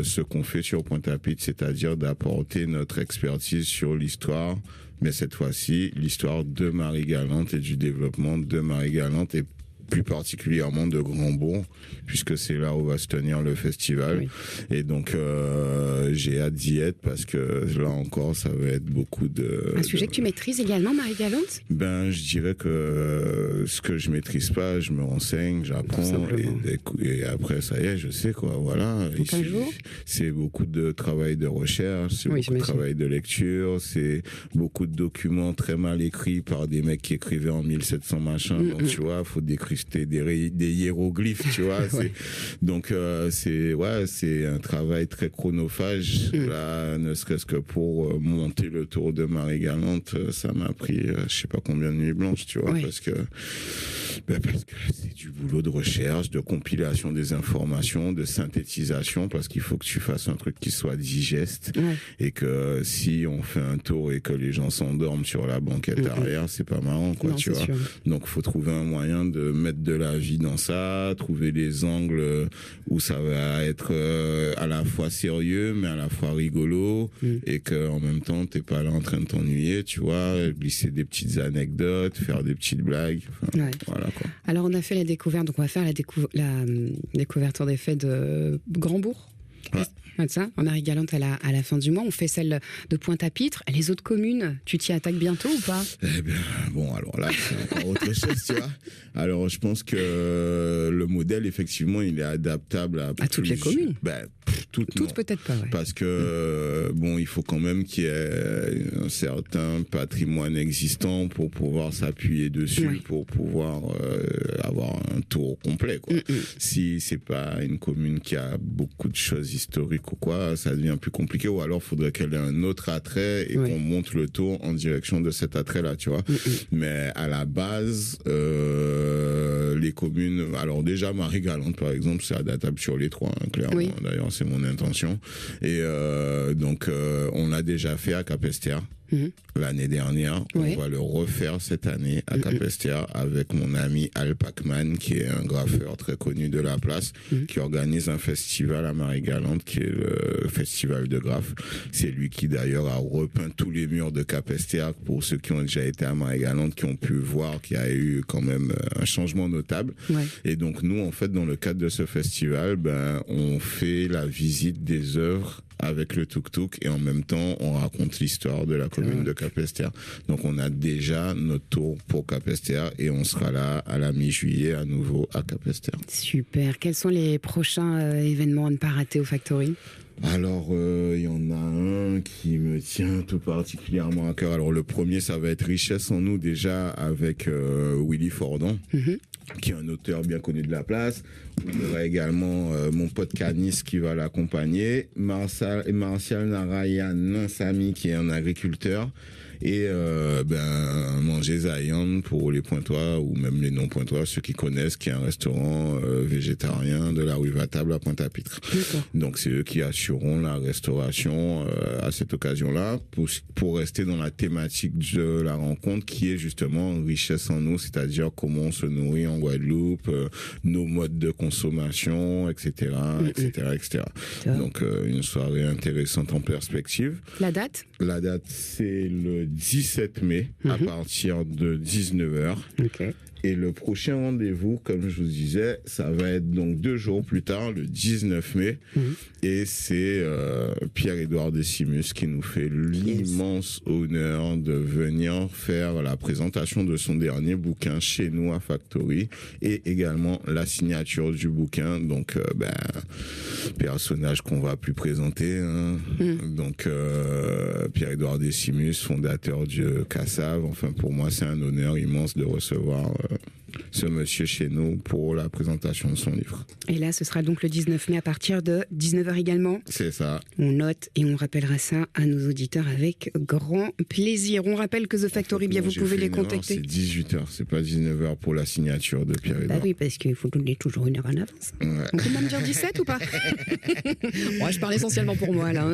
ce qu'on fait sur Pointe-à-Pitre, c'est-à-dire d'apporter notre expertise sur l'histoire, mais cette fois-ci l'histoire de Marie-Galante et du développement de Marie-Galante, et plus particulièrement de Grand-Bourg, puisque c'est là où va se tenir le festival. Oui. Et donc, j'ai hâte d'y être, parce que là encore, ça va être beaucoup de... Un sujet que tu maîtrises également, Marie-Galante ? Je dirais que ce que je maîtrise pas, je me renseigne, j'apprends, et après, ça y est, je sais, quoi, voilà. Un jour ? C'est beaucoup de travail de recherche, c'est beaucoup de travail de lecture, c'est beaucoup de documents très mal écrits par des mecs qui écrivaient en 1700 machin, donc tu vois, faut décrypter des hiéroglyphes, tu vois. Ouais. Donc c'est un travail très chronophage. Là, ne serait-ce que pour monter le tour de Marie-Galante, ça m'a pris je sais pas combien de nuits blanches, tu vois, parce que c'est du boulot de recherche, de compilation des informations, de synthétisation, parce qu'il faut que tu fasses un truc qui soit digeste, et que si on fait un tour et que les gens s'endorment sur la banquette arrière, c'est pas marrant, quoi. Non, tu vois. Sûr. Donc faut trouver un moyen de mettre de la vie dans ça, trouver les angles où ça va être à la fois sérieux mais à la fois rigolo, et que en même temps t'es pas là en train de t'ennuyer, tu vois, glisser des petites anecdotes, faire des petites blagues, voilà, quoi. Alors on a fait la découverte, donc on va faire la découverture des faits de Grand-Bourg. Ça, en Marie-Galante à la fin du mois, on fait celle de Pointe-à-Pitre. Les autres communes, tu t'y attaques bientôt ou pas ? Bon, alors là, c'est encore autre chose, tu vois. Alors, je pense que le modèle, effectivement, il est adaptable à toutes les communes. Toutes peut-être pas, parce que il faut quand même qu'il y ait un certain patrimoine existant pour pouvoir s'appuyer dessus, pour pouvoir avoir un tour complet, quoi. Si c'est pas une commune qui a beaucoup de choses historiques ou quoi, ça devient plus compliqué, ou alors faudrait qu'elle ait un autre attrait et qu'on monte le tour en direction de cet attrait-là, tu vois. Mais à la base, les communes, alors déjà Marie-Galante par exemple, c'est adaptable sur les trois, clairement. D'ailleurs, c'est mon intention. Et donc, on l'a déjà fait à Capesterre. L'année dernière, on va le refaire cette année à Capesterre avec mon ami Al Pacman, qui est un graffeur très connu de la place, qui organise un festival à Marie-Galante, qui est le festival de graphe. C'est lui qui d'ailleurs a repeint tous les murs de Capesterre, pour ceux qui ont déjà été à Marie-Galante, qui ont pu voir qu'il y a eu quand même un changement notable. Et donc nous, en fait, dans le cadre de ce festival, on fait la visite des œuvres avec le tuk-tuk, et en même temps on raconte l'histoire de la commune de Capesterre. Donc on a déjà notre tour pour Capesterre, et on sera là à la mi-juillet à nouveau à Capesterre. Super. Quels sont les prochains événements à ne pas rater au Factory ? Alors, il y en a un qui me tient tout particulièrement à cœur. Alors, le premier, ça va être Richesse en nous, déjà, avec Willy Fordon, qui est un auteur bien connu de la place. Il y aura également mon pote Canis qui va l'accompagner, Martial Narayan Sami, qui est un agriculteur, et Manger Zayan pour les Pointois ou même les non-Pointois, ceux qui connaissent, qui est un restaurant végétarien de la rue Vatable à Pointe-à-Pitre. Donc c'est eux qui assureront la restauration à cette occasion-là, pour rester dans la thématique de la rencontre, qui est justement richesse en nous, c'est-à-dire comment on se nourrit en Guadeloupe, nos modes de consommation, etc., etc. Donc une soirée intéressante en perspective. La date, c'est le 17 mai à partir de 19h. Et le prochain rendez-vous, comme je vous disais, ça va être donc 2 jours plus tard, le 19 mai. Et c'est Pierre-Édouard Décimus qui nous fait l'immense honneur de venir faire la présentation de son dernier bouquin chez nous à Factory et également la signature du bouquin. Donc, personnage qu'on va plus présenter. Hein. Donc, Pierre-Édouard Décimus, fondateur du CASSAV. Enfin, pour moi, c'est un honneur immense de recevoir ce monsieur chez nous pour la présentation de son livre. Et là, ce sera donc le 19 mai à partir de 19h également. C'est ça. On note et on rappellera ça à nos auditeurs avec grand plaisir. On rappelle que The Factory, bien vous pouvez les contacter. C'est 18h, c'est pas 19h pour la signature de Pierre-Édouard. Bah oui, parce qu'il faut donner toujours 1 heure en avance. Ouais. On peut même dire 17 ou pas? Je parle essentiellement pour moi là.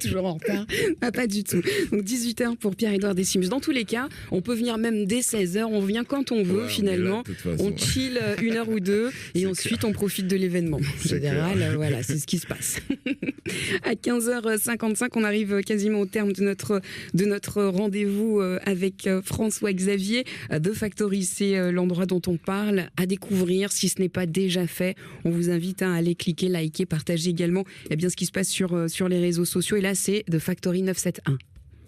Toujours en retard. Pas du tout. Donc 18h pour Pierre-Édouard Décimus. Dans tous les cas, on peut venir même dès 16h. On vient quand on veut. Finalement, on chill 1 heure ou 2 et ensuite on profite de l'événement. En général, voilà, c'est ce qui se passe. À 15h55, on arrive quasiment au terme de notre rendez-vous avec François Xavier. The Factory, c'est l'endroit dont on parle, à découvrir si ce n'est pas déjà fait. On vous invite à aller cliquer, liker, partager également ce qui se passe sur les réseaux sociaux. Et là, c'est The Factory 971.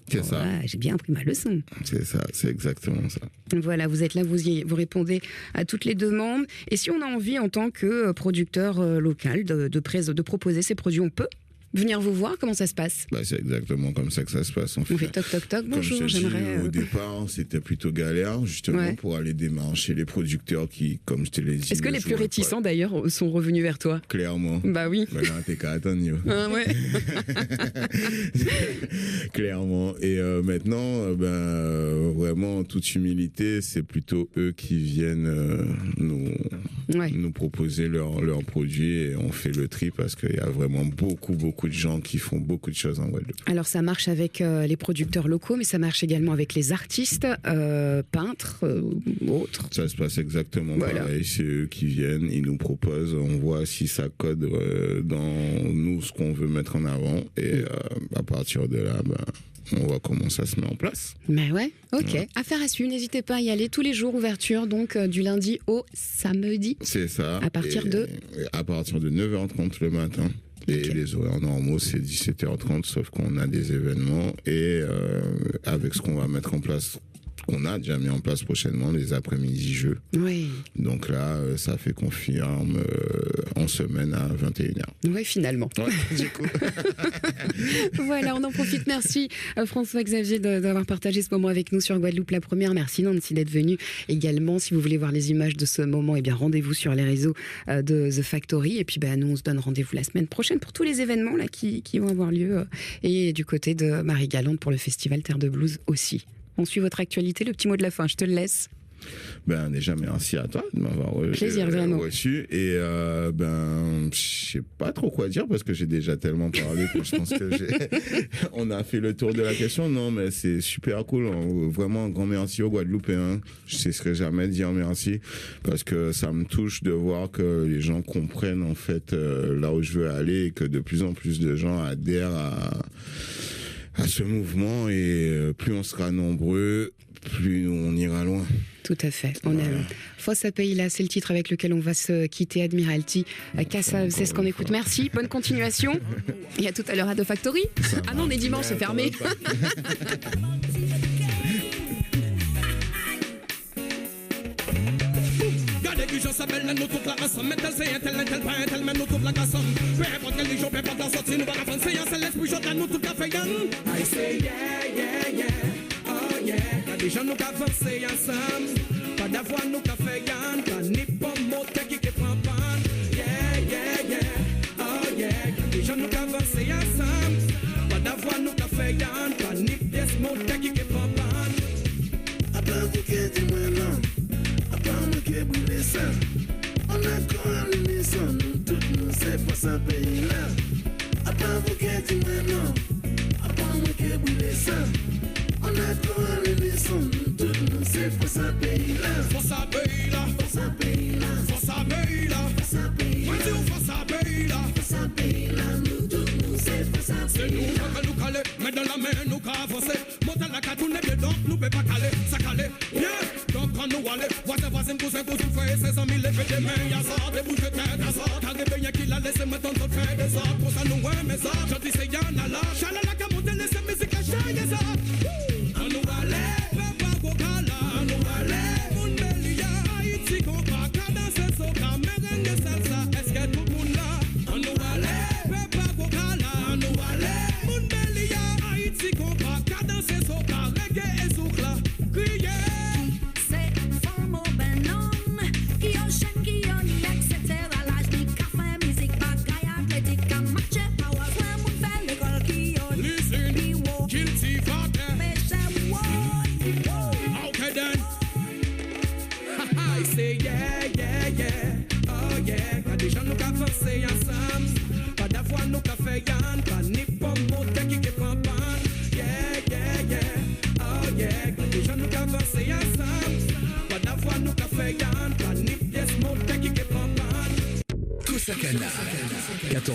C'est ça. J'ai bien appris ma leçon. C'est ça, c'est exactement ça. Voilà, vous êtes là, vous répondez à toutes les demandes. Et si on a envie, en tant que producteur local, de proposer ces produits, on peut venir vous voir? Comment ça se passe? C'est exactement comme ça que ça se passe. On fait toc toc toc, bonjour, j'aimerais... Au départ, c'était plutôt galère, justement, pour aller démarcher les producteurs qui, comme je te l'ai dit... Est-ce que les plus réticents, d'ailleurs, sont revenus vers toi? Clairement. Bah oui. Maintenant, t'es qu'à attendre. Ah ouais. Clairement. Et maintenant, vraiment, en toute humilité, c'est plutôt eux qui viennent nous proposer leurs produits et on fait le tri parce qu'il y a vraiment beaucoup de gens qui font beaucoup de choses en Guadeloupe. Alors ça marche avec les producteurs locaux, mais ça marche également avec les artistes, peintres, autres. Ça se passe exactement pareil. C'est eux qui viennent, ils nous proposent, on voit si ça code dans nous ce qu'on veut mettre en avant et à partir de là, on voit comment ça se met en place. Mais ouais, ok. Ouais. Affaire à suivre, n'hésitez pas à y aller tous les jours, ouverture donc du lundi au samedi. C'est ça. À partir de 9h30 le matin. Et les horaires normaux, c'est 17h30, sauf qu'on a des événements. Et avec ce qu'on va mettre en place, qu'on a déjà mis en place prochainement, les après-midi jeux. Oui. Donc là, ça fait qu'on ferme en semaine à 21h. Oui, finalement. Ouais, du coup. Voilà, on en profite. Merci François Xavier d'avoir partagé ce moment avec nous sur Guadeloupe la première. Merci Nancy d'être venue également. Si vous voulez voir les images de ce moment, rendez-vous sur les réseaux de The Factory. Et puis nous, on se donne rendez-vous la semaine prochaine pour tous les événements là, qui vont avoir lieu. Et du côté de Marie-Galante pour le festival Terre de Blues aussi. On suit votre actualité, le petit mot de la fin, je te le laisse. Déjà merci à toi de m'avoir reçu et je sais pas trop quoi dire parce que j'ai déjà tellement parlé que je pense que on a fait le tour de la question. Non mais c'est super cool, vraiment un grand merci aux Guadeloupéens. Je cesserai jamais de dire merci parce que ça me touche de voir que les gens comprennent en fait là où je veux aller et que de plus en plus de gens adhèrent à ce mouvement et plus on sera nombreux, plus on ira loin. Tout à fait. On a Fossa Pays-là, c'est le titre avec lequel on va se quitter. Admiralty, Casa, c'est ce qu'on écoute. Merci, bonne continuation. Et à tout à l'heure à The Factory. Ah non, on est dimanche, c'est fermé. religion s'appelle nous toute la race. Mettez c'est tel, pas tel, mais nous toute la casse. Peu importe quelle religion, peu importe la sortie, nous va la c'est l'esprit, je nous toute la fait I say yeah, oh yeah. Y'a des gens nous qu'avancer ensemble. Pas d'avoir nous qu'à faire yann. Pas ni pas mot qui prend pan. Yeah, oh yeah. Y'a des gens nous qu'avancer ensemble. Pas d'avoir nous qu'à faire yann. Pas ni des mots qui prend pan. Après vous qui êtes maintenant. On a colonisé, nous tous nous c'est pas ça pays là. Après vous qui êtes maintenant, après moi qui brûle ça. On a colonisé, nous tous nous c'est pas ça pays là. Faut ça pays là, faut ça pays là, faut ça pays là, faut ça pays là. Moi dis faut ça pays là, faut ça pays là. Nous tous nous c'est pas ça pays là. C'est nous qui nous caler, mais dans la main nous qu'à avancer. Monter la catoune bien donc nous peut pas caler, ça caler. Yeah, donc quand nous aller, cousine, frère, c'est 100 000 effets de main, y'a ça, des bouches de tête, à ça, t'as réveillé qui l'a laissé, maintenant t'en fais des sorts, pour ça nous, ouais, mais ça, j'en dis, c'est y'en a là, chalala, qu'à monter, laissez musique à changer, ça, on nous va aller, papa, gokala, on nous va aller, mon belia, Haïti, compa, cadence, soca, merengue, salsa, est-ce que tout le monde là, on nous va aller, papa, gokala, on nous va aller, mon belia, Haïti, compa, cadence, soca, reggae et soukla, crier. Say ensemble, pas d'avoir nos cafés yann, pas ni pomme qui est pampan. Oh yeah, déjà nous avancer ensemble, pas d'avoir nos cafés yann, pas ni pièce monter qui est pampan. Cossacana.